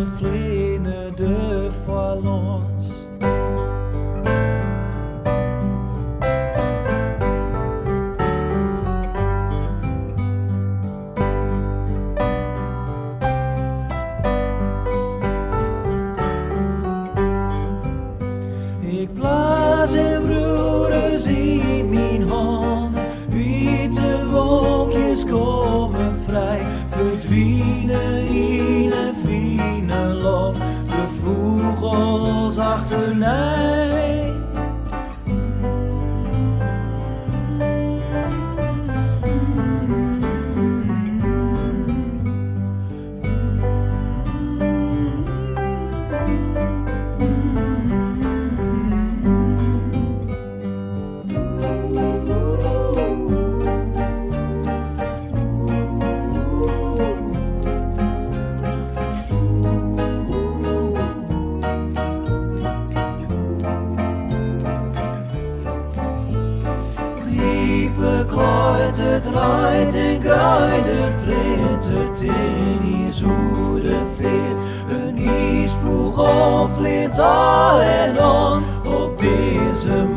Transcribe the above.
de fleane, de foar lâns. Ik blaas en wriuw in mijn hânnen, wite wolkjes komme frij, ferdwine in een fine loft, de fûgels achternei. Beklaait het reid en grut, flint het in zoede veert. Een isvogel flint al en on op deze